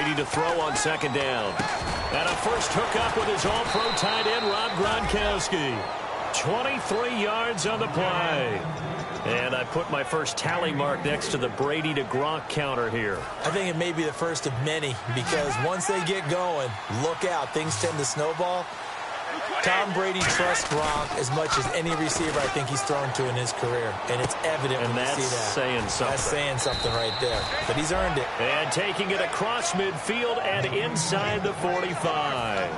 Brady to throw on second down. And a first hookup with his all-pro tight end, Rob Gronkowski. 23 yards on the play. And I put my first tally mark next to the Brady to Gronk counter here. I think it may be the first of many because once they get going, look out, things tend to snowball. Tom Brady trusts Gronk as much as any receiver I think he's thrown to in his career. And it's evident when you see that. Saying something. That's saying something right there. But he's earned it. And taking it across midfield and inside the 45.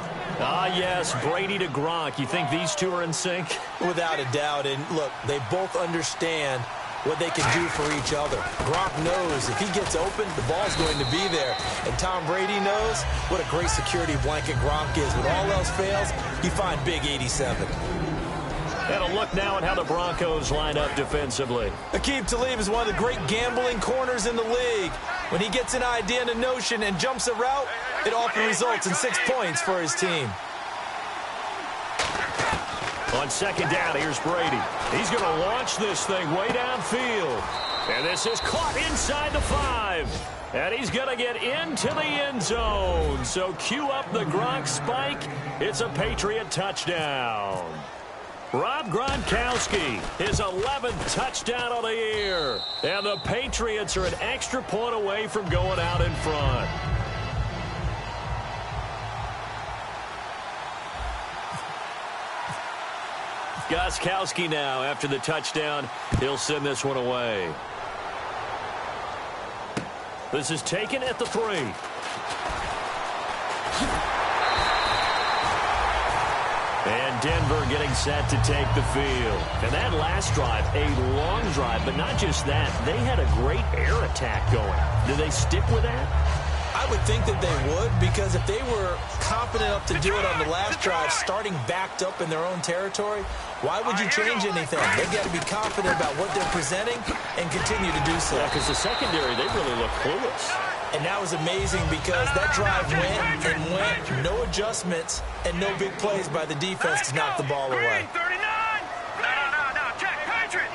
Ah, yes, Brady to Gronk. You think these two are in sync? Without a doubt. And, look, they both understand what they can do for each other. Gronk knows if he gets open, the ball's going to be there. And Tom Brady knows what a great security blanket Gronk is. When all else fails, you find Big 87. And a look now at how the Broncos line up defensively. Aqib Talib is one of the great gambling corners in the league. When he gets an idea and a notion and jumps a route, it often results in 6 points for his team. On second down, here's Brady. He's going to launch this thing way downfield. And this is caught inside the 5. And he's going to get into the end zone. So cue up the Gronk spike. It's a Patriot touchdown. Rob Gronkowski, his 11th touchdown of the year. And the Patriots are an extra point away from going out in front. Gronkowski now after the touchdown. He'll send this one away. This is taken at the 3. And Denver getting set to take the field. And that last drive, a long drive, but not just that. They had a great air attack going. Do they stick with that? I would think that they would, because if they were confident enough to do it on the last drive, starting backed up in their own territory, why would you change anything? They've got to be confident about what they're presenting and continue to do so. Yeah, because the secondary, they really look clueless. And that was amazing because that drive went and went, no adjustments and no big plays by the defense to knock the ball away. 39! No, check, Patriot!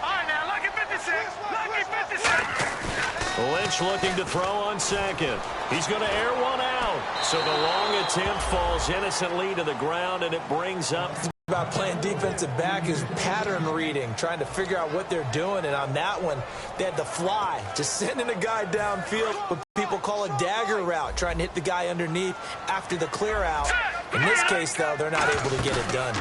All right, now, lucky 56! Lucky 56! Lynch looking to throw on second. He's going to air one out. So the long attempt falls innocently to the ground, and it brings up... About playing defensive back is pattern reading, trying to figure out what they're doing. And on that one, they had the fly, just sending a guy downfield, what people call a dagger route, trying to hit the guy underneath after the clear out. In this case, though, they're not able to get it done.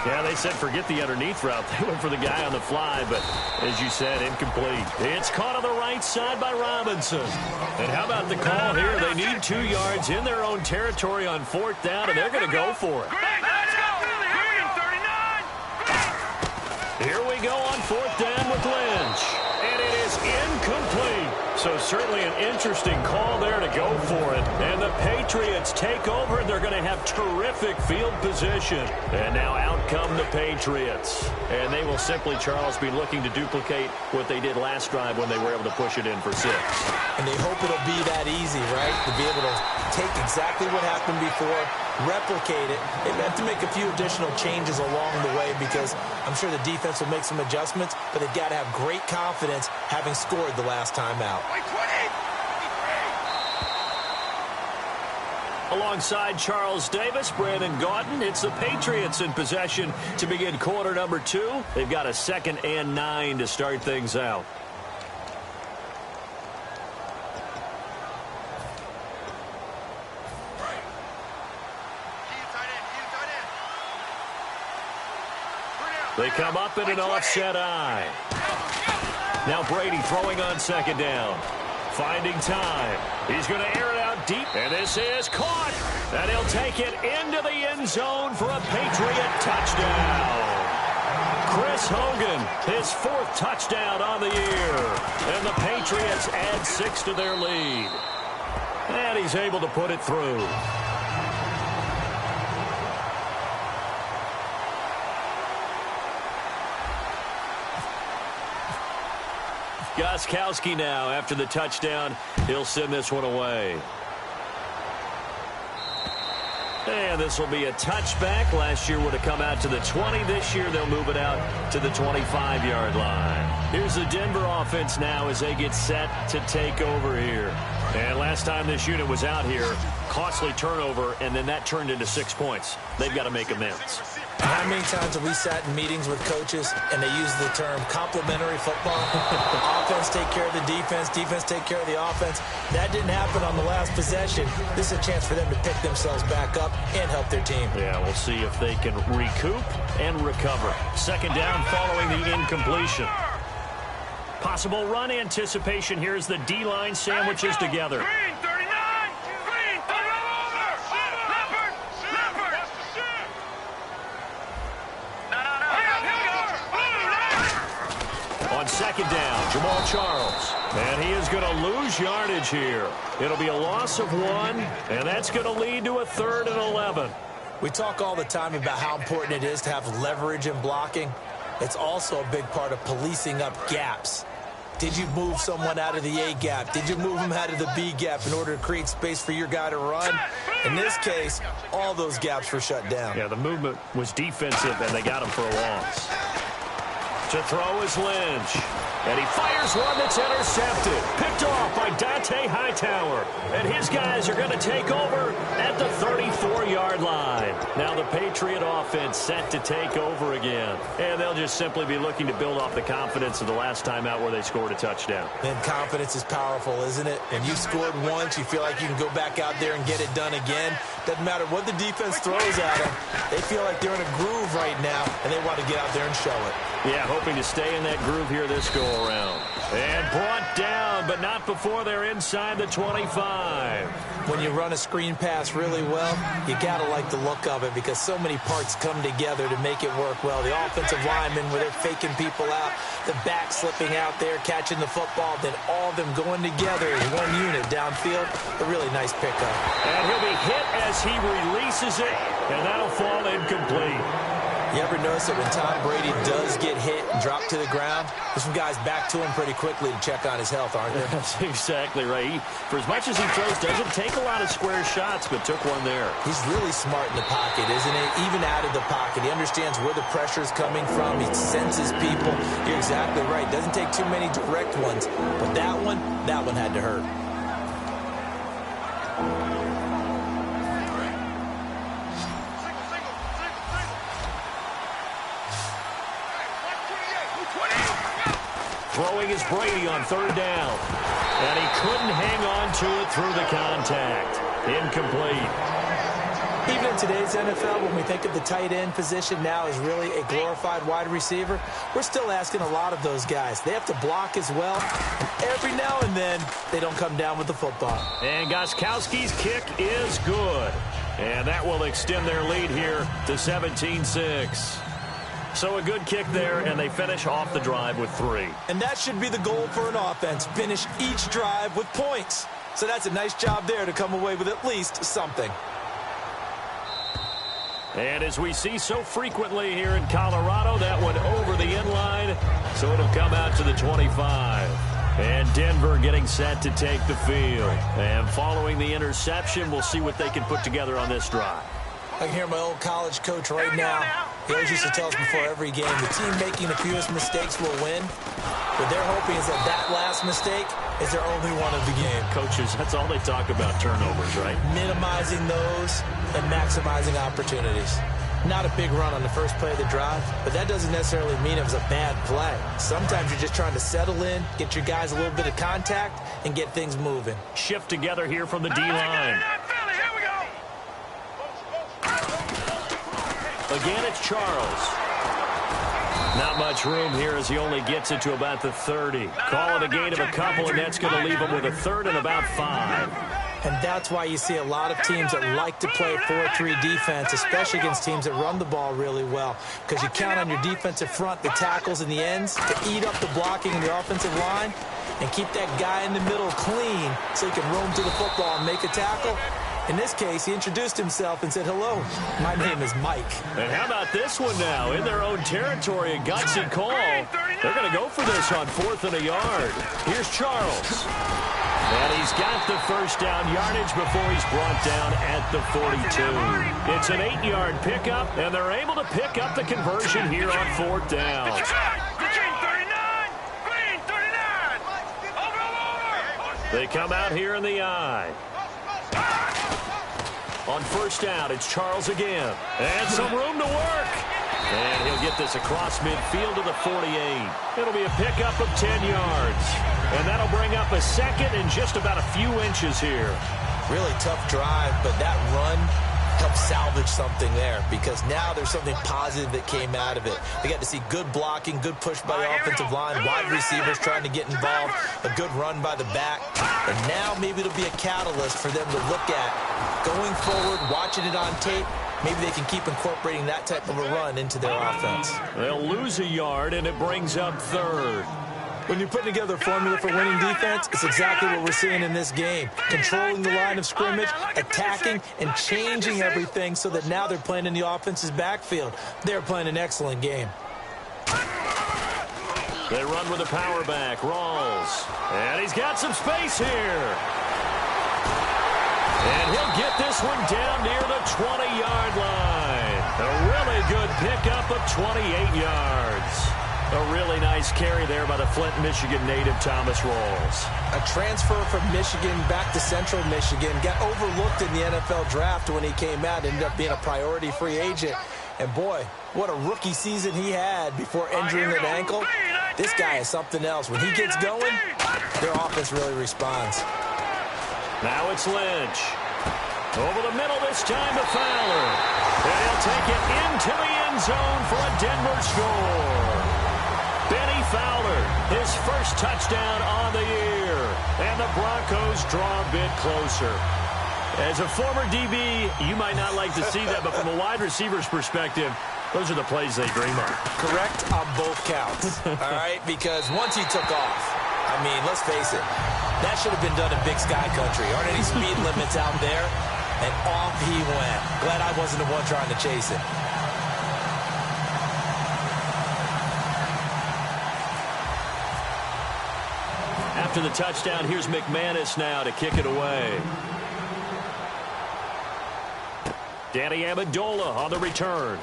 Yeah, they said forget the underneath route. They went for the guy on the fly, but as you said, incomplete. It's caught on the right side by Robinson. And how about the call here? They need 2 yards in their own territory on 4th down, and they're going to go for it. Here we go on 4th down with Lynch. And it is incomplete. So certainly an interesting call there to go for it. And the Patriots take over. They're going to have terrific field position. And now out come the Patriots. And they will simply, Charles, be looking to duplicate what they did last drive when they were able to push it in for 6. And they hope it'll be that easy, right? To be able to take exactly what happened before, replicate it. They've had to make a few additional changes along the way because I'm sure the defense will make some adjustments, but they've got to have great confidence having scored the last time out. Alongside Charles Davis, Brandon Gaudin, it's the Patriots in possession to begin quarter number 2. They've got a 2nd and 9 to start things out. They come up in an offset eye. Now Brady throwing on 2nd down. Finding time. He's going to air it out deep. And this is caught. And he'll take it into the end zone for a Patriot touchdown. Chris Hogan, his 4th touchdown on the year. And the Patriots add 6 to their lead. And he's able to put it through. Gronkowski now after the touchdown. He'll send this one away. And this will be a touchback. Last year would have come out to the 20. This year they'll move it out to the 25-yard line. Here's the Denver offense now as they get set to take over here. And last time this unit was out here, costly turnover, and then that turned into 6 points. They've got to make amends. How many times have we sat in meetings with coaches and they use the term complementary football? Offense take care of the defense, defense take care of the offense. That didn't happen on the last possession. This is a chance for them to pick themselves back up and help their team. Yeah, we'll see if they can recoup and recover. Second down following the incompletion. Possible run anticipation here as the D-line sandwiches together. Green, 39. Green, throw over. Leopard. Leopard. No. On second down, Jamal Charles. And he is going to lose yardage here. It'll be a loss of 1, and that's going to lead to a 3rd and 11. We talk all the time about how important it is to have leverage in blocking. It's also a big part of policing up gaps. Did you move someone out of the A gap? Did you move them out of the B gap in order to create space for your guy to run? In this case, all those gaps were shut down. Yeah, the movement was defensive, and they got him for a loss. To throw is Lynch. And he fires one that's intercepted. Picked off by Dante Hightower. And his guys are going to take over at the 34-yard line. Now the Patriot offense set to take over again. And they'll just simply be looking to build off the confidence of the last time out where they scored a touchdown. And confidence is powerful, isn't it? When you scored once, you feel like you can go back out there and get it done again. Doesn't matter what the defense throws at them. They feel like they're in a groove right now, and they want to get out there and show it. Yeah, hoping to stay in that groove here this go-around. And brought down, but not before they're inside the 25. When you run a screen pass really well, you got to like the look of it because so many parts come together to make it work well. The offensive linemen, where they're faking people out, the back slipping out there, catching the football, then all of them going together as one unit downfield. A really nice pickup. And he'll be hit as he releases it, and that'll fall incomplete. You ever notice that when Tom Brady does get hit and drop to the ground, there's some guys back to him pretty quickly to check on his health, aren't there? That's exactly right. For as much as he throws, doesn't take a lot of square shots, but took one there. He's really smart in the pocket, isn't he? Even out of the pocket. He understands where the pressure's coming from. He senses people. You're exactly right. Doesn't take too many direct ones. But that one had to hurt. Throwing is Brady on third down. And he couldn't hang on to it through the contact. Incomplete. Even in today's NFL, when we think of the tight end position now as really a glorified wide receiver, we're still asking a lot of those guys. They have to block as well. And every now and then, they don't come down with the football. And Gostkowski's kick is good. And that will extend their lead here to 17-6. So a good kick there, and they finish off the drive with 3. And that should be the goal for an offense, finish each drive with points. So that's a nice job there to come away with at least something. And as we see so frequently here in Colorado, that one over the end line, so it'll come out to the 25. And Denver getting set to take the field. And following the interception, we'll see what they can put together on this drive. I can hear my old college coach right now. He always used to tell us before every game, the team making the fewest mistakes will win. What they're hoping is that last mistake is their only one of the game. Coaches, that's all they talk about, turnovers, right? Minimizing those and maximizing opportunities. Not a big run on the first play of the drive, but that doesn't necessarily mean it was a bad play. Sometimes you're just trying to settle in, get your guys a little bit of contact, and get things moving. Shift together here from the D-line. Again, it's Charles. Not much room here as he only gets it to about the 30. Call it a gain of a couple, and that's going to leave him with a 3rd and about 5. And that's why you see a lot of teams that like to play 4-3 defense, especially against teams that run the ball really well, because you count on your defensive front, the tackles and the ends, to eat up the blocking in the offensive line and keep that guy in the middle clean so he can roam to the football and make a tackle. In this case, he introduced himself and said, "Hello, my name is Mike." And how about this one now? In their own territory, a gutsy call. They're going to go for this on 4th and a yard. Here's Charles. And he's got the first down yardage before he's brought down at the 42. It's an 8-yard pickup, and they're able to pick up the conversion here on 4th down. They come out here in the I. On 1st down, it's Charles again. And some room to work. And he'll get this across midfield to the 48. It'll be a pickup of 10 yards. And that'll bring up a 2nd and just about a few inches here. Really tough drive, but that run helped salvage something there because now there's something positive that came out of it. They got to see good blocking, good push by the offensive line, wide receivers trying to get involved, a good run by the back. And now maybe it'll be a catalyst for them to look at going forward, watching it on tape. Maybe they can keep incorporating that type of a run into their offense. They'll lose a yard, and it brings up 3rd. When you're putting together a formula for winning defense, it's exactly what we're seeing in this game. Controlling the line of scrimmage, attacking, and changing everything so that now they're playing in the offense's backfield. They're playing an excellent game. They run with a power back, Rawls. And he's got some space here. And he'll get this one down near the 20-yard line. A really good pickup of 28 yards. A really nice carry there by the Flint, Michigan native Thomas Rawls. A transfer from Michigan back to Central Michigan. Got overlooked in the NFL draft when he came out. Ended up being a priority free agent. And boy, what a rookie season he had before injuring an ankle. This guy is something else. When he gets going, their offense really responds. Now it's Lynch. Over the middle this time to Fowler. And he'll take it into the end zone for a Denver score. Benny Fowler, his first touchdown on the year. And the Broncos draw a bit closer. As a former DB, you might not like to see that, but from a wide receiver's perspective, those are the plays they dream of. Correct on both counts, all right? Because once he took off, I mean, let's face it, that should have been done in Big Sky Country. Aren't any speed limits out there? And off he went. Glad I wasn't the one trying to chase him. After the touchdown, here's McManus now to kick it away. Danny Amendola on the return.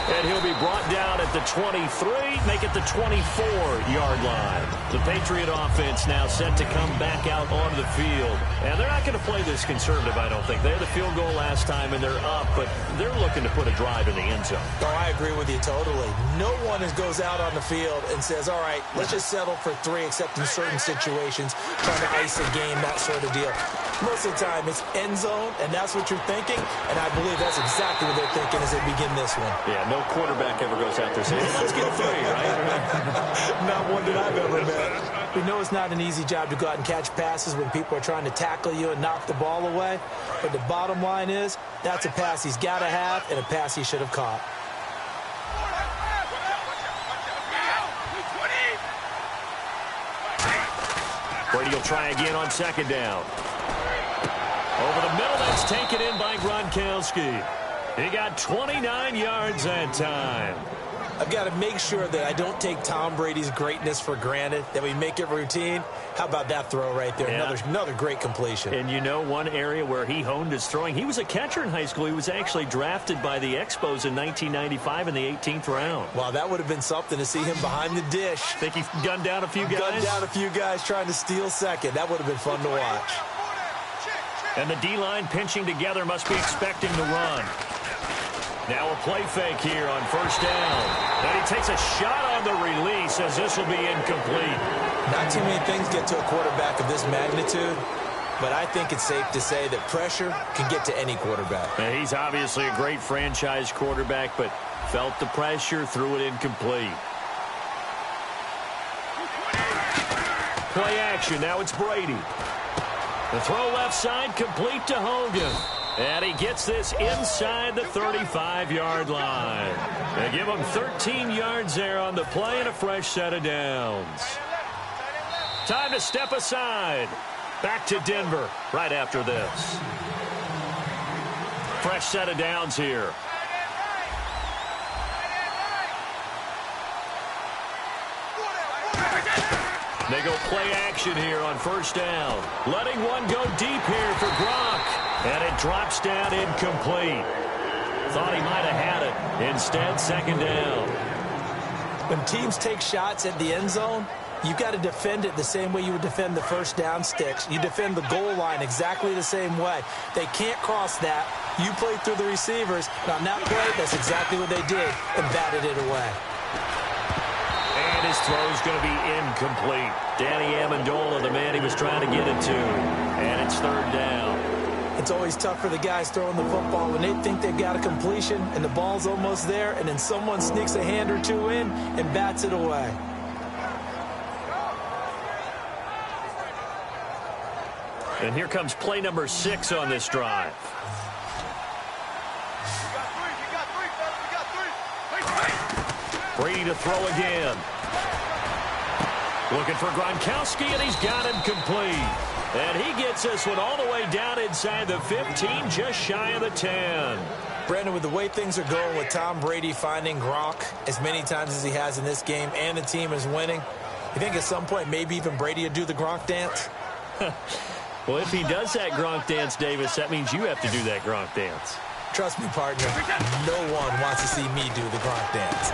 And he'll be brought down at the 23, make it the 24-yard line. The Patriot offense now set to come back out onto the field. And they're not going to play this conservative, I don't think. They had the field goal last time, and they're up, but they're looking to put a drive in the end zone. Oh, I agree with you totally. No one goes out on the field and says, all right, let's just settle for 3, except in certain situations, trying to ice a game, that sort of deal. Most of the time, it's end zone, and that's what you're thinking, and I believe that's exactly what they're thinking as they begin this one. Yeah, no quarterback ever goes out there saying, hey, let's get 3, right? Not one that I've ever met. We know it's not an easy job to go out and catch passes when people are trying to tackle you and knock the ball away, but the bottom line is that's a pass he's got to have and a pass he should have caught. Brady will try again on 2nd down. Over the middle, that's taken in by Gronkowski. He got 29 yards that time. I've got to make sure that I don't take Tom Brady's greatness for granted, that we make it routine. How about that throw right there? Yeah. Another great completion. And you know one area where he honed his throwing, he was a catcher in high school. He was actually drafted by the Expos in 1995 in the 18th round. Wow, that would have been something to see him behind the dish. Think he gunned down a few guys? Gunned down a few guys trying to steal second. That would have been fun to watch. And the D-line pinching together, must be expecting to run. Now a play fake here on 1st down. And he takes a shot on the release as this will be incomplete. Not too many things get to a quarterback of this magnitude, but I think it's safe to say that pressure can get to any quarterback. Now, he's obviously a great franchise quarterback, but felt the pressure, threw it incomplete. Play action, now it's Brady. The throw left side, complete to Hogan. And he gets this inside the 35-yard line. They give him 13 yards there on the play and a fresh set of downs. Time to step aside. Back to Denver right after this. Fresh set of downs here. They go play action here on first down. Letting one go deep here for Gronk. And it drops down incomplete. Thought he might have had it. Instead, second down. When teams take shots at the end zone, you've got to defend it the same way you would defend the first down sticks. You defend the goal line exactly the same way. They can't cross that. You play through the receivers. And on that play, that's exactly what they did and batted it away. And his throw's going to be incomplete. Danny Amendola, the man he was trying to get it to. And it's third down. It's always tough for the guys throwing the football when they think they've got a completion and the ball's almost there, and then someone sneaks a hand or two in and bats it away. And here comes play number 6 on this drive. Brady to throw again. Looking for Gronkowski, and he's got him complete. And he gets this one all the way down inside the 15, just shy of the 10. Brandon, with the way things are going with Tom Brady finding Gronk as many times as he has in this game and the team is winning, you think at some point maybe even Brady will do the Gronk dance? Well, if he does that Gronk dance, Davis, that means you have to do that Gronk dance. Trust me, partner, no one wants to see me do the Gronk dance.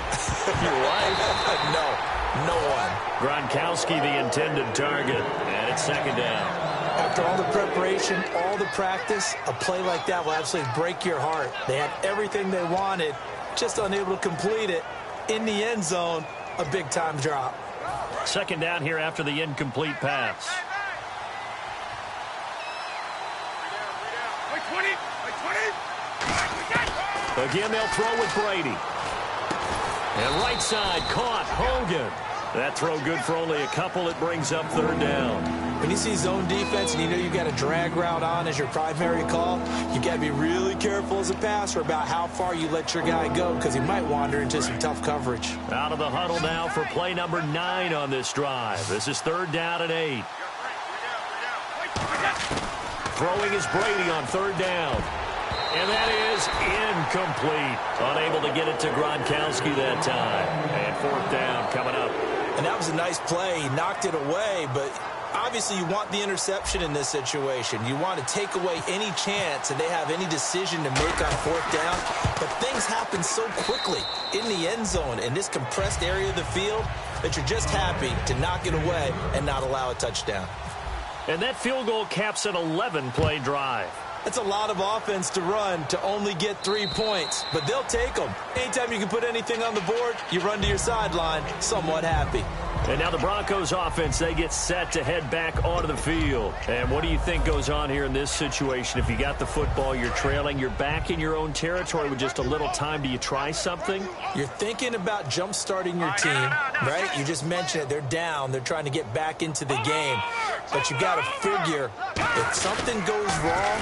Your wife? No one. Gronkowski, the intended target, and it's second down. After all the preparation, all the practice, a play like that will absolutely break your heart. They had everything they wanted, just unable to complete it. In the end zone, a big-time drop. Second down here after the incomplete pass. Again, they'll throw with Brady. And right side, caught, Hogan. That throw good for only a couple. It brings up third down. When you see zone defense and you know you've got a drag route on as your primary call, you've got to be really careful as a passer about how far you let your guy go because he might wander into some tough coverage. Out of the huddle now for play number 9 on this drive. This is third down and 8. Throwing is Brady on third down. And that is incomplete. Unable to get it to Gronkowski that time. And fourth down coming up. And that was a nice play. He knocked it away, but obviously you want the interception in this situation. You want to take away any chance that they have any decision to make on fourth down. But things happen so quickly in the end zone in this compressed area of the field that you're just happy to knock it away and not allow a touchdown. And that field goal caps an 11-play drive. That's a lot of offense to run to only get 3 points, but they'll take them. Anytime you can put anything on the board, you run to your sideline somewhat happy. And now the Broncos offense, they get set to head back onto the field. And what do you think goes on here in this situation? If you got the football, you're trailing, you're back in your own territory with just a little time. Do you try something? You're thinking about jump-starting your team, right? You just mentioned it. They're down. They're trying to get back into the game. But you got to figure if something goes wrong,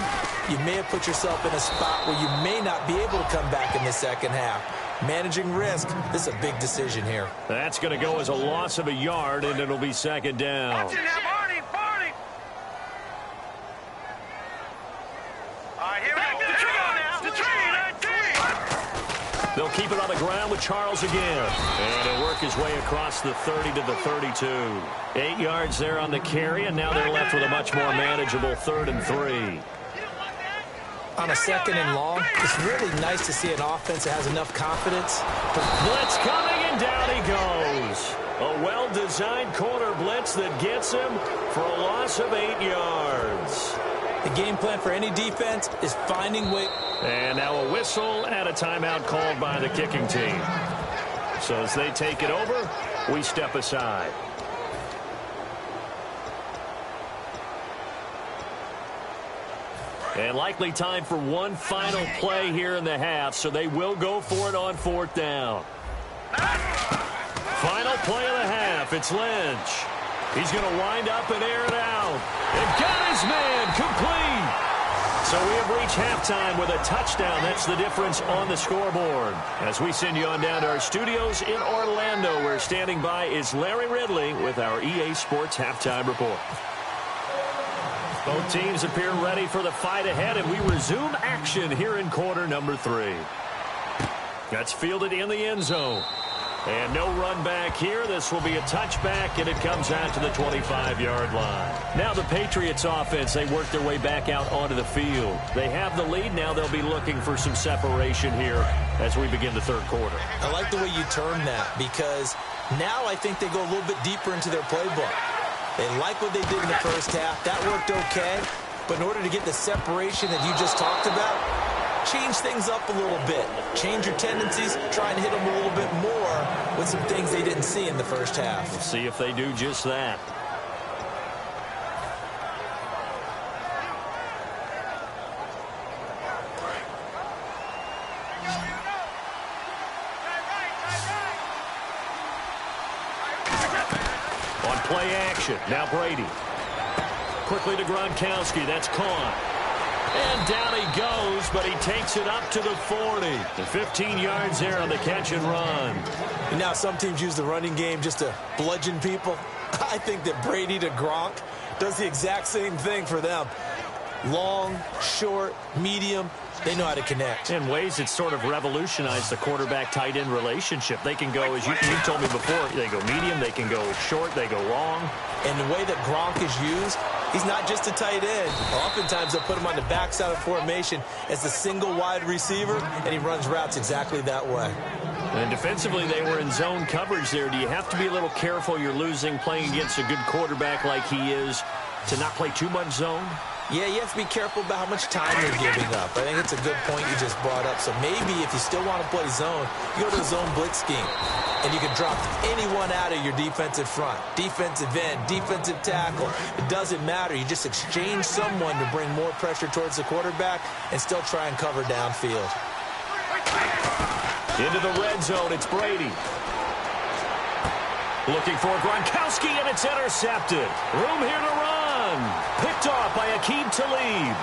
you may have put yourself in a spot where you may not be able to come back in the second half. Managing risk, this is a big decision here. That's going to go as a loss of a yard, and it'll be second down. Watch it now, Barney. All right, here we go. The tree. They'll keep it on the ground with Charles again. And he'll work his way across the 30 to the 32. 8 yards there on the carry, and now they're left with a much more manageable 3rd and 3. On a second and long, it's really nice to see an offense that has enough confidence. Blitz coming, and down he goes. A well-designed corner blitz that gets him for a loss of 8 yards. The game plan for any defense is finding ways. And now a whistle and a timeout called by the kicking team. So as they take it over, we step aside. And likely time for one final play here in the half, so they will go for it on fourth down. Final play of the half, it's Lynch. He's going to wind up and air it out. And got his man complete. So we have reached halftime with a touchdown. That's the difference on the scoreboard. As we send you on down to our studios in Orlando, where standing by is Larry Ridley with our EA Sports Halftime Report. Both teams appear ready for the fight ahead, and we resume action here in quarter number 3. That's fielded in the end zone. And no run back here. This will be a touchback, and it comes out to the 25-yard line. Now the Patriots offense, they work their way back out onto the field. They have the lead. Now they'll be looking for some separation here as we begin the third quarter. I like the way you term that, because now I think they go a little bit deeper into their playbook. They like what they did in the first half. That worked okay. But in order to get the separation that you just talked about, change things up a little bit. Change your tendencies, try and hit them a little bit more with some things they didn't see in the first half. We'll see if they do just that. On play action, now Brady. Quickly to Gronkowski, that's caught. And down he goes, but he takes it up to the 40. The 15 yards there on the catch and run. And now some teams use the running game just to bludgeon people. I think that Brady to Gronk does the exact same thing for them. Long, short, medium, they know how to connect. In ways that sort of revolutionized the quarterback-tight end relationship. They can go, as you told me before, they go medium, they can go short, they go long. And the way that Gronk is used, he's not just a tight end. Oftentimes they'll put him on the backside of formation as the single wide receiver, and he runs routes exactly that way. And defensively, they were in zone coverage there. Do you have to be a little careful you're losing playing against a good quarterback like he is to not play too much zone? Yeah, you have to be careful about how much time you're giving up. I think it's a good point you just brought up. So maybe if you still want to play zone, you go to the zone blitz scheme. And you can drop anyone out of your defensive front. Defensive end, defensive tackle. It doesn't matter. You just exchange someone to bring more pressure towards the quarterback and still try and cover downfield. Into the red zone, it's Brady. Looking for Gronkowski, and it's intercepted. Room here to run. Picked off by Aqib Talib.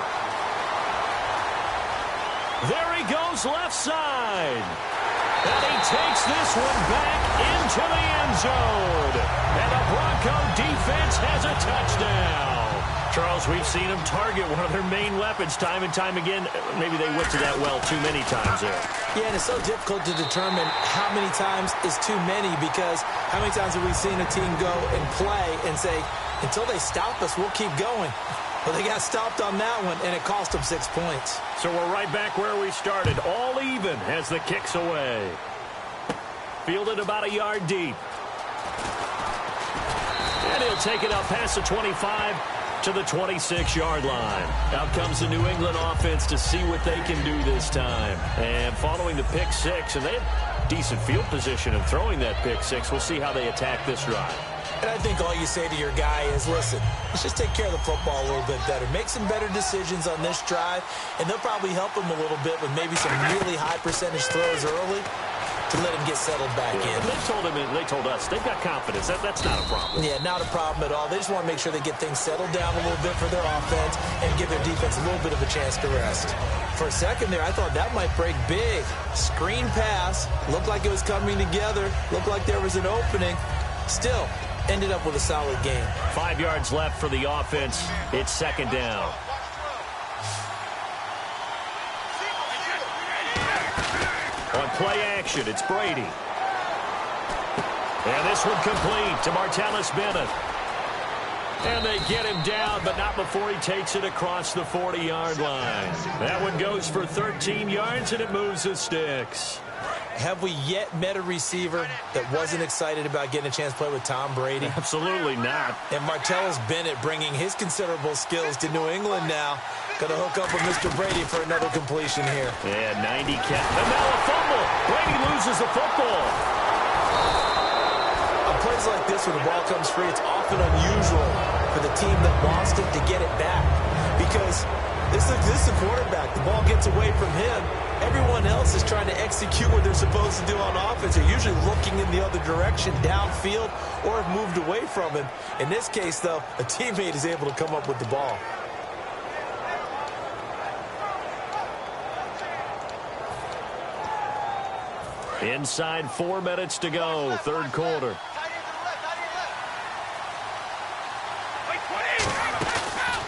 There he goes, left side. And he takes this one back into the end zone. And the Bronco defense has a touchdown. Charles, we've seen them target one of their main weapons time and time again. Maybe they went to that well too many times there. Yeah, and it's so difficult to determine how many times is too many, because how many times have we seen a team go and play and say, until they stop us, we'll keep going. Well, they got stopped on that one, and it cost them 6 points. So we're right back where we started, all even as the kick's away. Fielded about a yard deep. And he'll take it up past the 25 to the 26-yard line. Out comes the New England offense to see what they can do this time. And following the pick six, and they have decent field position in throwing that pick six. We'll see how they attack this drive. And I think all you say to your guy is, listen, let's just take care of the football a little bit better. Make some better decisions on this drive, and they'll probably help him a little bit with maybe some really high percentage throws early to let him get settled back in. They told us they've got confidence. That's not a problem. Yeah, not a problem at all. They just want to make sure they get things settled down a little bit for their offense and give their defense a little bit of a chance to rest. For a second there, I thought that might break big. Screen pass. Looked like it was coming together. Looked like there was an opening. Still, ended up with a solid game. 5 yards left for the offense. It's second down. On play action, it's Brady. And this one complete to Martellus Bennett. And they get him down, but not before he takes it across the 40-yard line. That one goes for 13 yards, and it moves the sticks. Have we yet met a receiver that wasn't excited about getting a chance to play with Tom Brady? Absolutely not. And Martellus Bennett bringing his considerable skills to New England now. Going to hook up with Mr. Brady for another completion here. Yeah, 90 catch. And now a fumble. Brady loses the football. On plays like this, when the ball comes free, it's often unusual for the team that lost it to get it back. Because this is the quarterback. The ball gets away from him. Everyone else is trying to execute what they're supposed to do on offense. They're usually looking in the other direction, downfield, or have moved away from him. In this case, though, a teammate is able to come up with the ball. Inside 4 minutes to go, third quarter.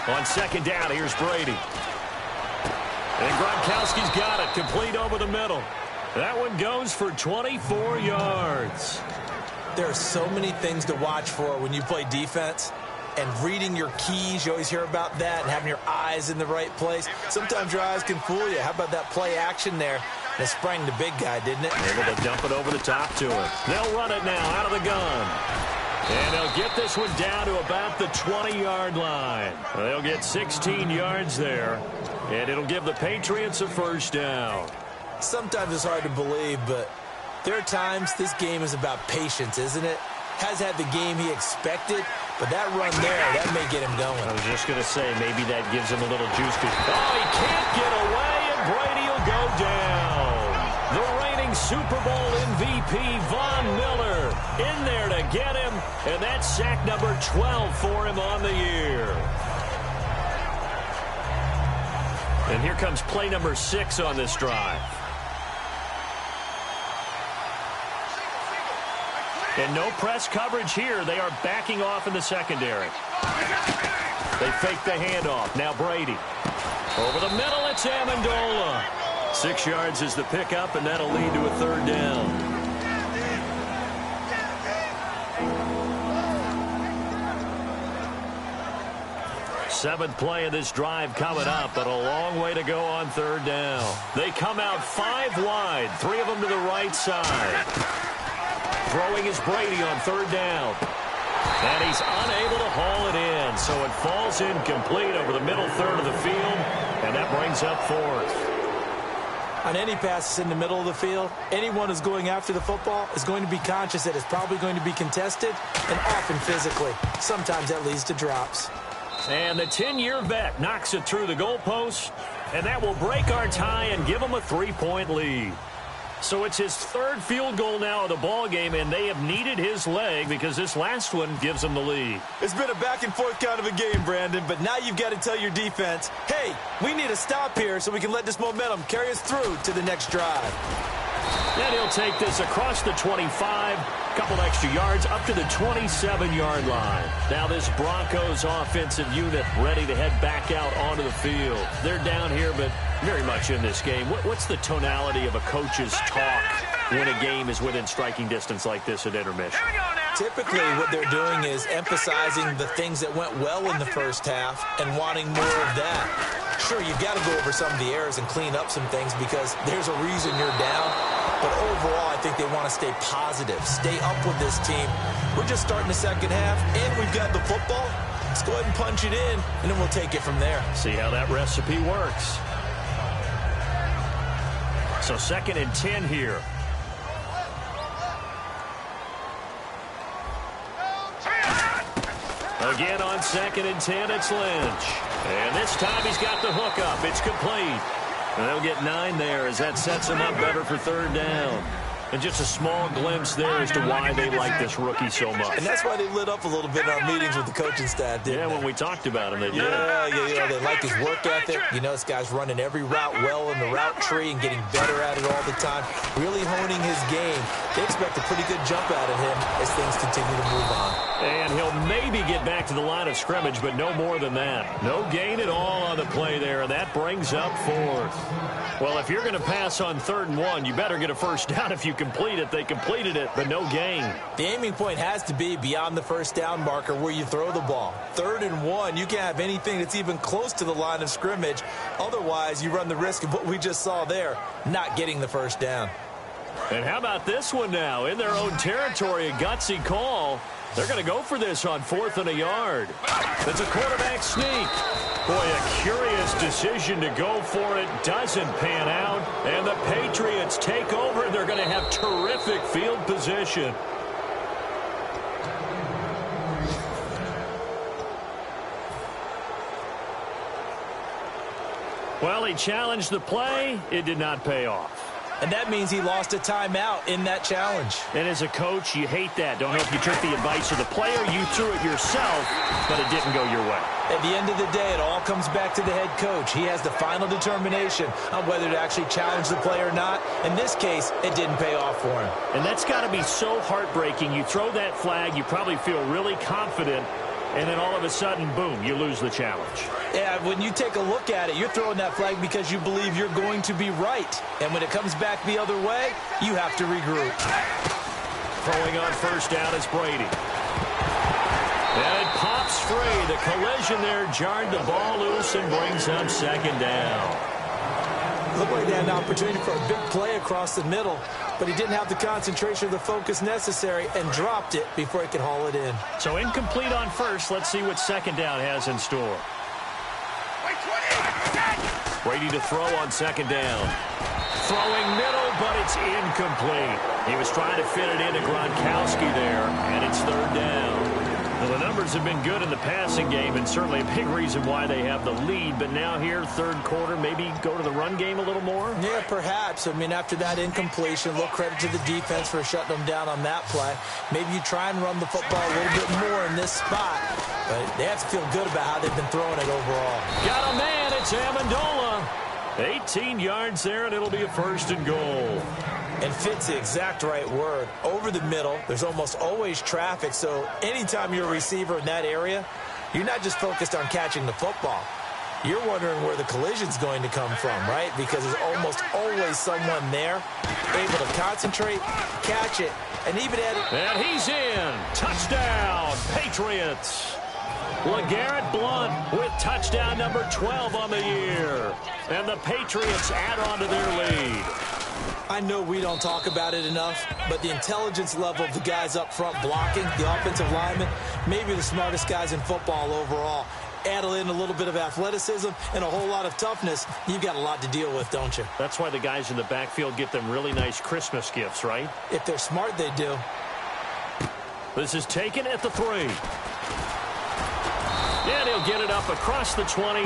On second down, here's Brady. And Gronkowski's got it, complete over the middle. That one goes for 24 yards. There are so many things to watch for when you play defense. And reading your keys, you always hear about that, and having your eyes in the right place. Sometimes your eyes can fool you. How about that play action there? It sprang the big guy, didn't it? Able to dump it over the top to him. They'll run it now out of the gun. And they'll get this one down to about the 20-yard line. They'll get 16 yards there, and it'll give the Patriots a first down. Sometimes it's hard to believe, but there are times this game is about patience, isn't it? Has had the game he expected, but that run there, that may get him going. I was just going to say, maybe that gives him a little juice. Oh, he can't get away, and Brady will go down. The reigning Super Bowl MVP, Von Miller, in there to get him, and that's sack number 12 for him on the year. And here comes play number 6 on this drive. And no press coverage here. They are backing off in the secondary. They fake the handoff. Now Brady. Over the middle, it's Amendola. 6 yards is the pickup, and that'll lead to a third down. Seventh play of this drive coming up, but a long way to go on third down. They come out 5 wide, 3 of them to the right side. Throwing is Brady on third down. And he's unable to haul it in, so it falls incomplete over the middle third of the field, and that brings up 4th. On any passes in the middle of the field, anyone who's going after the football is going to be conscious that it's probably going to be contested, and often physically. Sometimes that leads to drops. And the 10-year vet knocks it through the goalpost, and that will break our tie and give them a 3-point lead. So it's his 3rd field goal now of the ball game, and they have needed his leg because this last one gives them the lead. It's been a back-and-forth kind of a game, Brandon, but now you've got to tell your defense, hey, we need a stop here so we can let this momentum carry us through to the next drive. And he'll take this across the 25, couple extra yards, up to the 27-yard line. Now this Broncos offensive unit ready to head back out onto the field. They're down here, but very much in this game. What's the tonality of a coach's talk when a game is within striking distance like this at intermission? Typically, what they're doing is emphasizing the things that went well in the first half and wanting more of that. Sure, you've got to go over some of the errors and clean up some things because there's a reason you're down. But overall, I think they want to stay positive, stay up with this team. We're just starting the second half, and we've got the football. Let's go ahead and punch it in, and then we'll take it from there. See how that recipe works. So 2nd and 10 here. Again on 2nd and 10, it's Lynch. And this time he's got the hook up. It's complete. And they'll get 9 there as that sets him up better for third down. And just a small glimpse there as to why they like this rookie so much. And that's why they lit up a little bit in our meetings with the coaching staff, didn't they? When we talked about him, they did. Yeah, they like his work ethic. You know, this guy's running every route well in the route tree and getting better at it all the time, really honing his game. They expect a pretty good jump out of him as things continue to move on. And he'll maybe get back to the line of scrimmage, but no more than that. No gain at all on the play there, and that brings up 4th. Well, if you're going to pass on 3rd and 1, you better get a first down if you complete it. They completed it, but no gain. The aiming point has to be beyond the first down marker where you throw the ball. 3rd and 1, you can't have anything that's even close to the line of scrimmage. Otherwise, you run the risk of what we just saw there, not getting the first down. And how about this one now? In their own territory, a gutsy call. They're going to go for this on 4th and a yard. It's a quarterback sneak. Boy, a curious decision to go for it. Doesn't pan out. And the Patriots take over. They're going to have terrific field position. Well, he challenged the play. It did not pay off. And that means he lost a timeout in that challenge. And as a coach, you hate that. Don't know if you took the advice of the player, you threw it yourself, but it didn't go your way. At the end of the day, it all comes back to the head coach. He has the final determination on whether to actually challenge the play or not. In this case, it didn't pay off for him. And that's got to be so heartbreaking. You throw that flag, you probably feel really confident, and then all of a sudden, boom, you lose the challenge. Yeah, when you take a look at it, you're throwing that flag because you believe you're going to be right. And when it comes back the other way, you have to regroup. Throwing on first down is Brady. And it pops free. The collision there jarred the ball loose and brings up second down. Looked like they had an opportunity for a big play across the middle, but he didn't have the concentration or the focus necessary and dropped it before he could haul it in. So incomplete on first. Let's see what second down has in store. Brady to throw on second down. Throwing middle, but it's incomplete. He was trying to fit it into Gronkowski there, and it's third down. Well, the numbers have been good in the passing game, and certainly a big reason why they have the lead. But now here, third quarter, maybe go to the run game a little more? Yeah, perhaps. I mean, after that incompletion, a little credit to the defense for shutting them down on that play. Maybe you try and run the football a little bit more in this spot. But they have to feel good about how they've been throwing it overall. Got a man. It's Amendola. 18 yards there, and it'll be a first and goal. And fit's the exact right word. Over the middle, there's almost always traffic, so anytime you're a receiver in that area, you're not just focused on catching the football. You're wondering where the collision's going to come from, right? Because there's almost always someone there able to concentrate, catch it, and even at it. And he's in. Touchdown, Patriots. LeGarrette Blount with touchdown number 12 on the year. And the Patriots add on to their lead. I know we don't talk about it enough, but the intelligence level of the guys up front blocking, the offensive linemen, maybe the smartest guys in football overall. Add in a little bit of athleticism and a whole lot of toughness, you've got a lot to deal with, don't you? That's why the guys in the backfield get them really nice Christmas gifts, right? If they're smart, they do. This is taken at the 3. And he'll get it up across the 20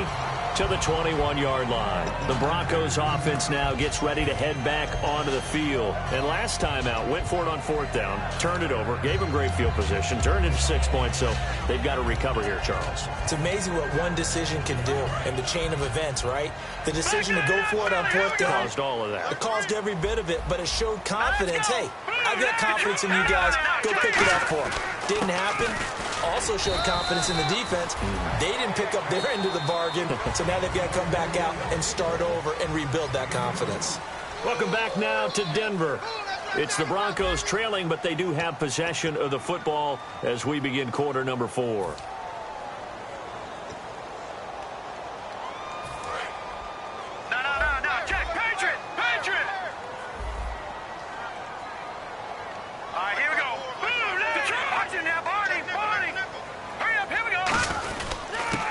to the 21-yard line. The Broncos offense now gets ready to head back onto the field. And last time out, went for it on fourth down, turned it over, gave them great field position, turned it to 6 points, so they've got to recover here, Charles. It's amazing what one decision can do in the chain of events, right? The decision to go for it on fourth down caused all of that. It caused every bit of it, but it showed confidence. Hey, I've got confidence in you guys. Go pick it up for them. Didn't happen. Also showed confidence in the defense. They didn't pick up their end of the bargain, so now they've got to come back out and start over and rebuild that confidence. Welcome back now to Denver. It's the Broncos trailing, but they do have possession of the football as we begin quarter number 4.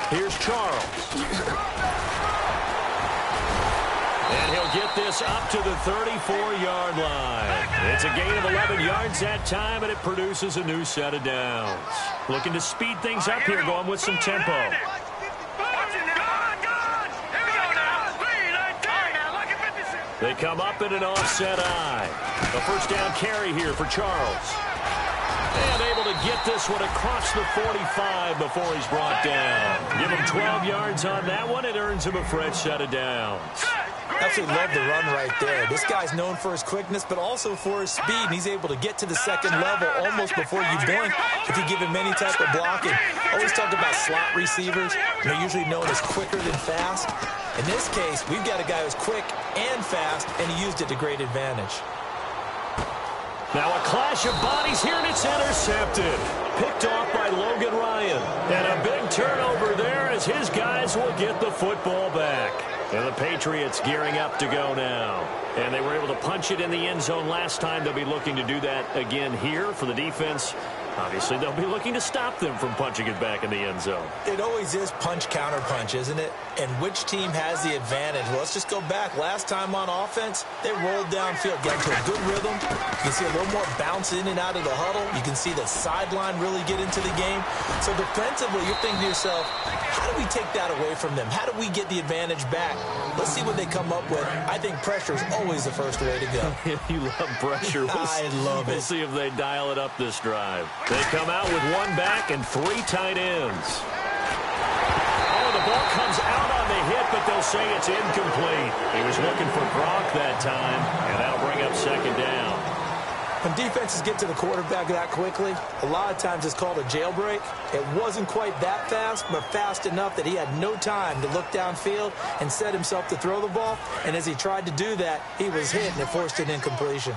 Here's Charles. And he'll get this up to the 34-yard line. It's a gain of 11 yards that time, and it produces a new set of downs. Looking to speed things up here, going with some tempo. They come up in an offset eye. A first down carry here for Charles. And able to get this one across the 45 before he's brought down. Give him 12 yards on that one. It earns him a fresh set of downs. Absolutely love the run right there. This guy's known for his quickness, but also for his speed. And he's able to get to the second level almost before you blink if you give him any type of blocking. Always talk about slot receivers. They're usually known as quicker than fast. In this case, we've got a guy who's quick and fast, and he used it to great advantage. Now a clash of bodies here, and it's intercepted. Picked off by Logan Ryan. And a big turnover there as his guys will get the football back. And the Patriots gearing up to go now. And they were able to punch it in the end zone last time. They'll be looking to do that again here for the defense. Obviously, they'll be looking to stop them from punching it back in the end zone. It always is punch-counter-punch, isn't it? And which team has the advantage? Well, let's just go back. Last time on offense, they rolled downfield, got into a good rhythm. You can see a little more bounce in and out of the huddle. You can see the sideline really get into the game. So defensively, you're thinking to yourself, how do we take that away from them? How do we get the advantage back? Let's see what they come up with. I think pressure is always the first way to go. You love pressure. I love it. We'll see if they dial it up this drive. They come out with one back and 3 tight ends. Oh, the ball comes out on the hit, but they'll say it's incomplete. He was looking for Gronk that time, and that'll bring up second down. When defenses get to the quarterback that quickly, a lot of times it's called a jailbreak. It wasn't quite that fast, but fast enough that he had no time to look downfield and set himself to throw the ball. And as he tried to do that, he was hit and it forced an incompletion.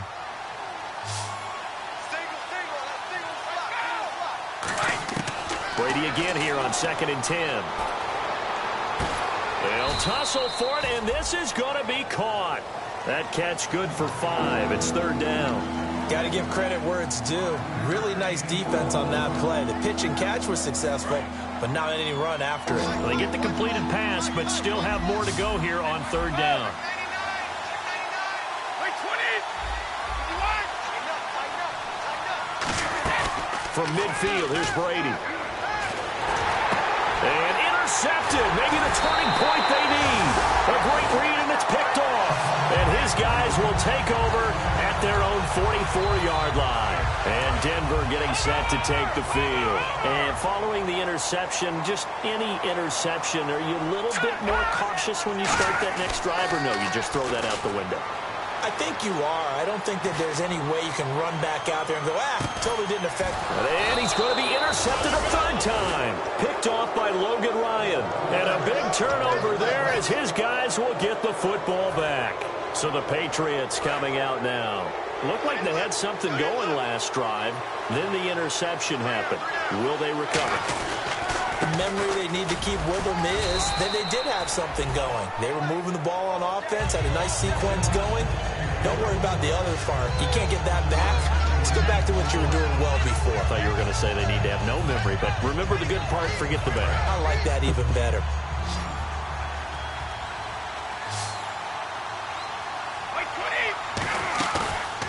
Brady again here on 2nd and 10. They'll tussle for it, and this is going to be caught. That catch good for 5. It's 3rd down. Got to give credit where it's due. Really nice defense on that play. The pitch and catch was successful, but not any run after it. Well, they get the completed pass, but still have more to go here on 3rd down. From midfield, here's Brady. And intercepted. Maybe the turning point they need. A great read, and it's picked off. And his guys will take over at their own 44-yard line. And Denver getting set to take the field. And following the interception, just any interception, are you a little bit more cautious when you start that next drive, or no, you just throw that out the window? I think you are. I don't think that there's any way you can run back out there and go, totally didn't affect. And he's going to be intercepted a 3rd time. Picked off by Logan Ryan. And a big turnover there as his guys will get the football back. So the Patriots coming out now. Looked like they had something going last drive. Then the interception happened. Will they recover? The memory they need to keep with them is that they did have something going. They were moving the ball on offense, had a nice sequence going. Don't worry about the other part. You can't get that back. Let's go back to what you were doing well before. I thought you were going to say they need to have no memory, but remember the good part, forget the bad. I like that even better.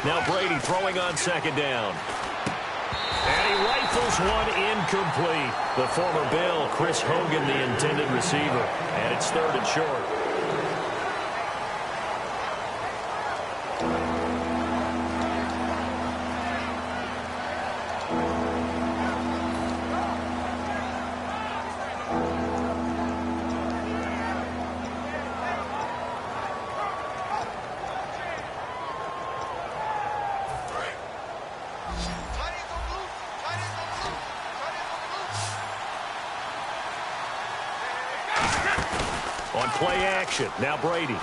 Now Brady throwing on 2nd down. And he rifles one incomplete. The former Bill, Chris Hogan, the intended receiver. And it's 3rd and short. On play action, now Brady.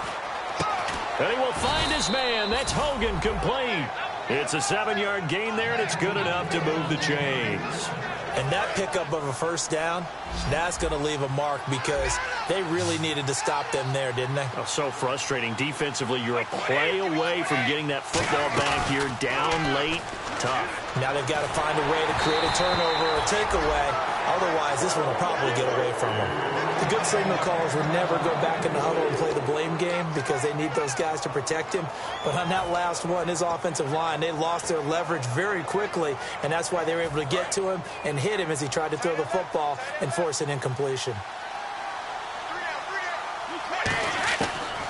And he will find his man. That's Hogan, complete. It's a 7-yard gain there, and it's good enough to move the chains. And that pickup of a 1st down, that's going to leave a mark because they really needed to stop them there, didn't they? Oh, so frustrating. Defensively, you're a play away from getting that football back here. Down late, tough. Now they've got to find a way to create a turnover or takeaway. Otherwise, this one will probably get away from them. The good signal callers would never go back in the huddle and play the blame game because they need those guys to protect him. But on that last one, his offensive line, they lost their leverage very quickly, and that's why they were able to get to him and hit him as he tried to throw the football and force an incompletion.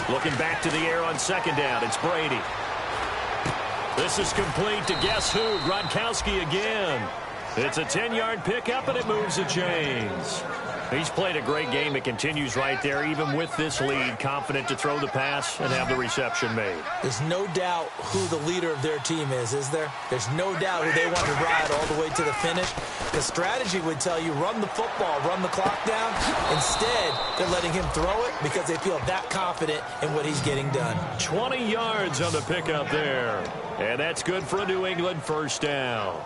Looking back to the air on 2nd down, it's Brady. This is complete to guess who? Gronkowski again. It's a 10-yard pickup, and it moves the chains. He's played a great game. It continues right there, even with this lead, confident to throw the pass and have the reception made. There's no doubt who the leader of their team is there? There's no doubt who they want to ride all the way to the finish. The strategy would tell you run the football, run the clock down. Instead, they're letting him throw it because they feel that confident in what he's getting done. 20 yards on the pickup there. And that's good for a New England 1st down.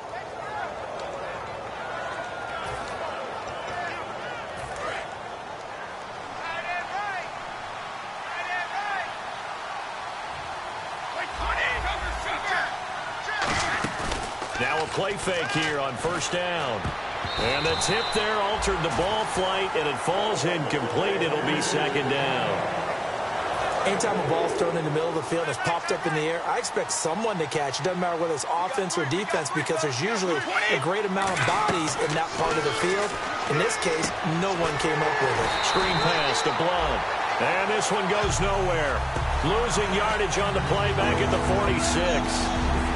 Now a play fake here on 1st down. And the tip there altered the ball flight, and it falls incomplete. It'll be 2nd down. Anytime a ball's thrown in the middle of the field and it's popped up in the air, I expect someone to catch. It doesn't matter whether it's offense or defense because there's usually a great amount of bodies in that part of the field. In this case, no one came up with it. Screen pass to Blount. And this one goes nowhere. Losing yardage on the play back at the 46.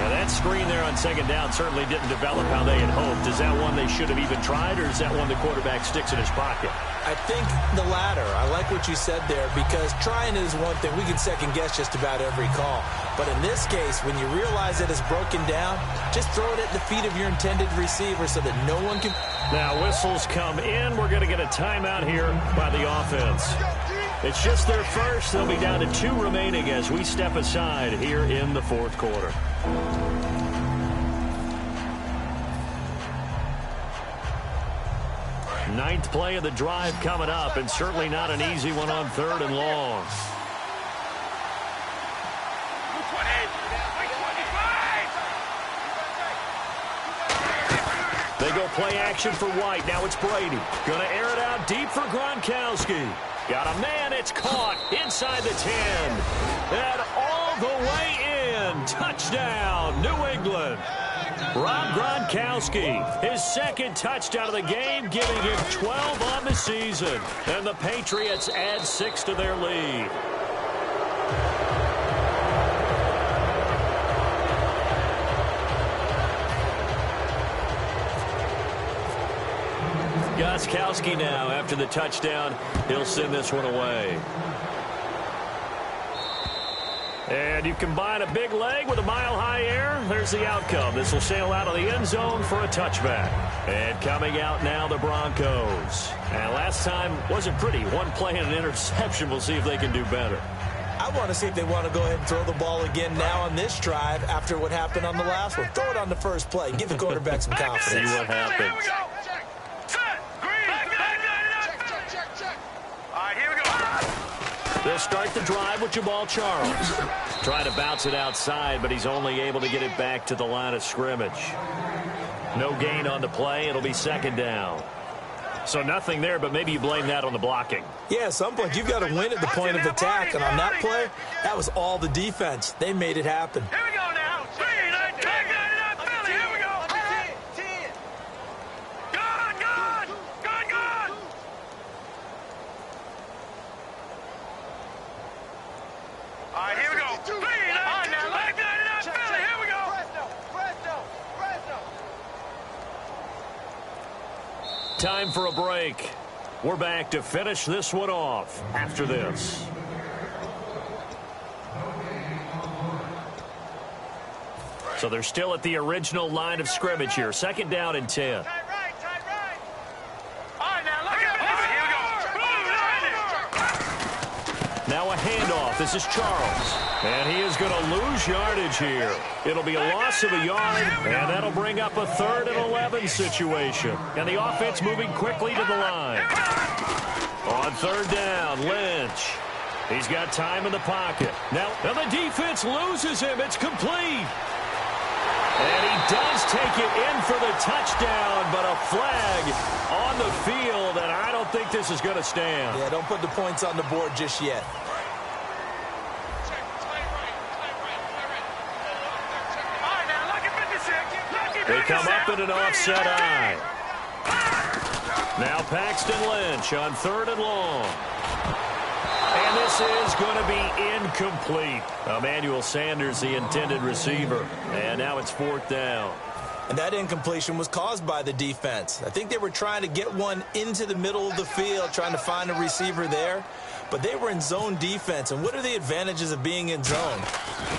Now, that screen there on second down certainly didn't develop how they had hoped. Is that one they should have even tried, or is that one the quarterback sticks in his pocket? I think the latter. I like what you said there, because trying is one thing. We can second-guess just about every call. But in this case, when you realize that it's broken down, just throw it at the feet of your intended receiver so that no one can... Now, whistles come in. We're going to get a timeout here by the offense. It's just their first. They'll be down to 2 remaining as we step aside here in the fourth quarter. Ninth play of the drive coming up, and certainly not an easy one on 3rd and long. They go play action for White. Now it's Brady. Going to air it out deep for Gronkowski. Got a man. It's caught inside the 10. And all the way in. Touchdown, New England. Rob Gronkowski, his 2nd touchdown of the game, giving him 12 on the season. And the Patriots add 6 to their lead. Gronkowski now, after the touchdown, he'll send this one away. And you combine a big leg with a mile-high air, there's the outcome. This will sail out of the end zone for a touchback. And coming out now, the Broncos. And last time wasn't pretty. One play and an interception. We'll see if they can do better. I want to see if they want to go ahead and throw the ball again now on this drive after what happened on the last one. Throw it on the first play. Give the quarterback some confidence. See what happens. They'll start the drive with Jamal Charles. Trying to bounce it outside, but he's only able to get it back to the line of scrimmage. No gain on the play. It'll be 2nd down. So nothing there, but maybe you blame that on the blocking. Yeah, at some point you've got to win at the point of attack. And on that play, that was all the defense. They made it happen. Here we go now. 3, 9, 10, 9, 9, Philly. Here we go. 10. Gone. All right, here we go. 3, 9, 10, 9, Philly. Here we go. Presto. Time for a break. We're back to finish this one off after this. So they're still at the original line of scrimmage here. 2nd down and 10. Tight right. All right, now look at this. Here we go. Now a handoff. This is Charles. And he is going to lose yardage here. It'll be a loss of a yard, and that'll bring up a 3rd and 11 situation. And the offense moving quickly to the line. On 3rd down, Lynch. He's got time in the pocket. Now the defense loses him. It's complete. And he does take it in for the touchdown, but a flag on the field, and I don't think this is going to stand. Yeah, don't put the points on the board just yet. They come up in an offset eye. Now Paxton Lynch on 3rd and long. And this is going to be incomplete. Emmanuel Sanders, the intended receiver. And now it's 4th down. And that incompletion was caused by the defense. I think they were trying to get one into the middle of the field, trying to find a receiver there. But they were in zone defense. And what are the advantages of being in zone?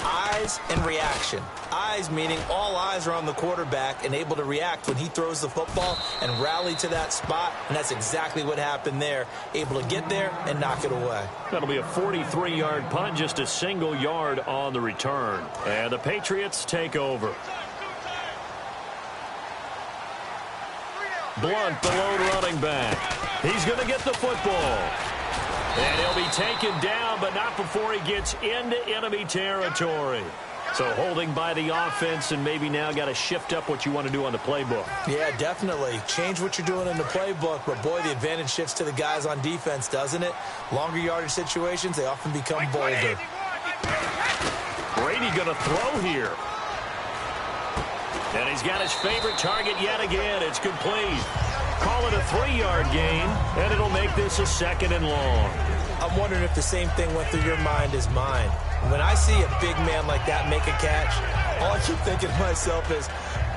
Eyes and reaction. Eyes meaning all eyes are on the quarterback and able to react when he throws the football and rally to that spot. And that's exactly what happened there. Able to get there and knock it away. That'll be a 43-yard punt, just a single yard on the return. And the Patriots take over. Blunt, the lone running back. He's going to get the football. And he'll be taken down, but not before he gets into enemy territory. So holding by the offense, and maybe now got to shift up what you want to do on the playbook. Yeah, definitely. Change what you're doing in the playbook, but boy, the advantage shifts to the guys on defense, doesn't it? Longer yardage situations, they often become bolder. Brady going to throw here. And he's got his favorite target yet again. It's complete. Call it a 3-yard gain, and it'll make this a 2nd and long. I'm wondering if the same thing went through your mind as mine. When I see a big man like that make a catch, All I keep thinking to myself is,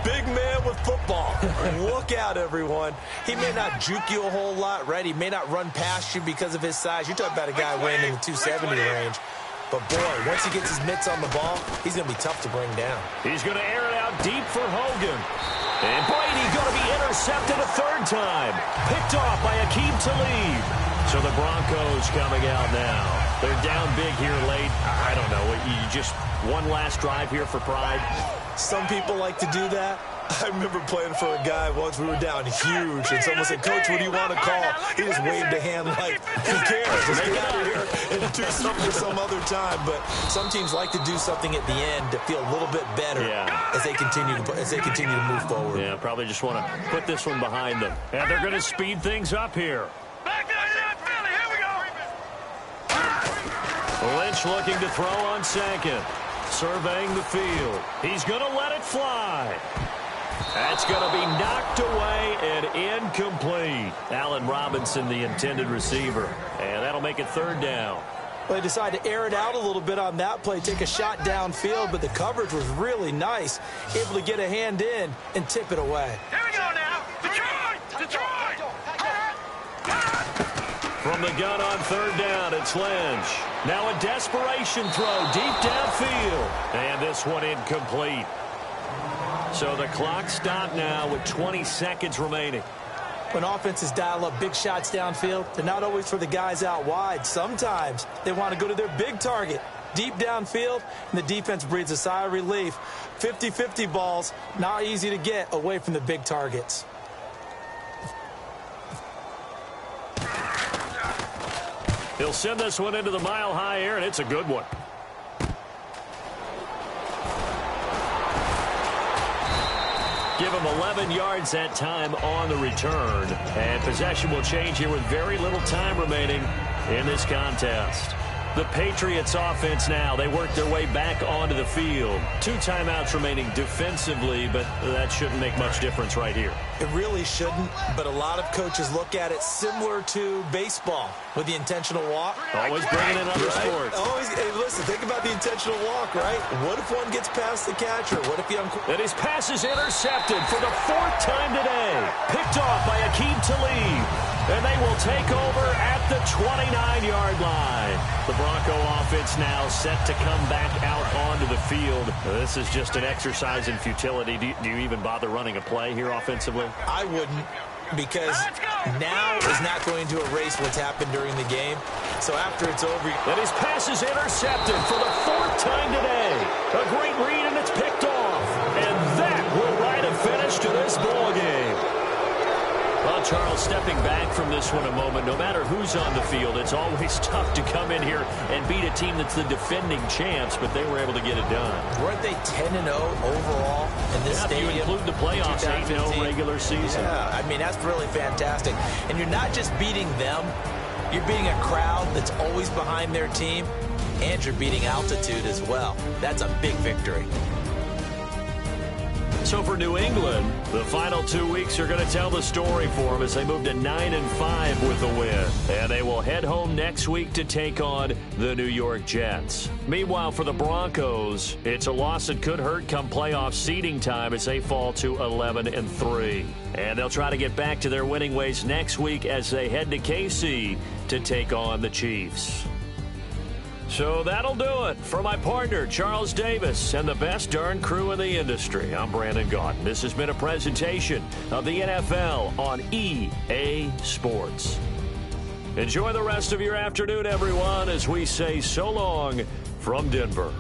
big man with football. Look out, everyone. He may not juke you a whole lot, right? He may not run past you because of his size. You're talking about a guy weighing in the 270 range. But, boy, once he gets his mitts on the ball, he's going to be tough to bring down. He's going to air it out deep for Hogan. And Brady going to be intercepted a third time. Picked off by Aqib Talib. So the Broncos coming out now. They're down big here late. I don't know. You just one last drive here for pride. Some people like to do that. I remember playing for a guy once. We were down huge, and someone said, "Coach, what do you want to call?" He just waved a hand like, who cares? Just get out of here and do something some other time. But some teams like to do something at the end to feel a little bit better as they continue to move forward. Yeah, probably just want to put this one behind them. And they're going to speed things up here. Back down to that Philly. Here we go. Lynch looking to throw on second. Surveying the field. He's going to let it fly. That's going to be knocked away and incomplete. Allen Robinson, the intended receiver. And that'll make it third down. Well, they decided to air it out a little bit on that play, take a shot downfield, but the coverage was really nice. Able to get a hand in and tip it away. Here we go now. Detroit! From the gun on third down, it's Lynch. Now a desperation throw deep downfield. And this one incomplete. So the clock stopped now with 20 seconds remaining. When offenses dial up big shots downfield, they're not always for the guys out wide. Sometimes they want to go to their big target, deep downfield, and the defense breathes a sigh of relief. 50-50 balls, not easy to get away from the big targets. He'll send this one into the mile-high air, and it's a good one. Give him 11 yards that time on the return. And possession will change here with very little time remaining in this contest. The Patriots offense now, they work their way back onto the field. 2 timeouts remaining defensively, but that shouldn't make much difference right here. It really shouldn't, but a lot of coaches look at it similar to baseball with the intentional walk. Always bringing in other sports. Always, hey, listen, think about the intentional walk, right? What if one gets past the catcher? What if and his pass is intercepted for the 4th time today. Picked off by Aqib Talib. And they will take over at the 29-yard line. The Bronco offense now set to come back out onto the field. This is just an exercise in futility. Do you even bother running a play here offensively? I wouldn't, because now is not going to erase what's happened during the game. So after it's over... And his pass is intercepted for the 4th time today. A great read, and it's picked off. And that will write a finish to this ball game. Well, Charles, stepping back from this one a moment, no matter who's on the field, it's always tough to come in here and beat a team that's the defending champs, but they were able to get it done. Weren't they 10-0 overall in this stadium? If you include the playoffs, 8-0 regular season. Yeah, I mean, that's really fantastic. And you're not just beating them, you're beating a crowd that's always behind their team, and you're beating altitude as well. That's a big victory. So for New England, the final 2 weeks are going to tell the story for them as they move to 9-5 with a win. And they will head home next week to take on the New York Jets. Meanwhile, for the Broncos, it's a loss that could hurt come playoff seeding time as they fall to 11-3. And they'll try to get back to their winning ways next week as they head to KC to take on the Chiefs. So that'll do it. For my partner, Charles Davis, and the best darn crew in the industry, I'm Brandon Gaudin. This has been a presentation of the NFL on EA Sports. Enjoy the rest of your afternoon, everyone, as we say so long from Denver.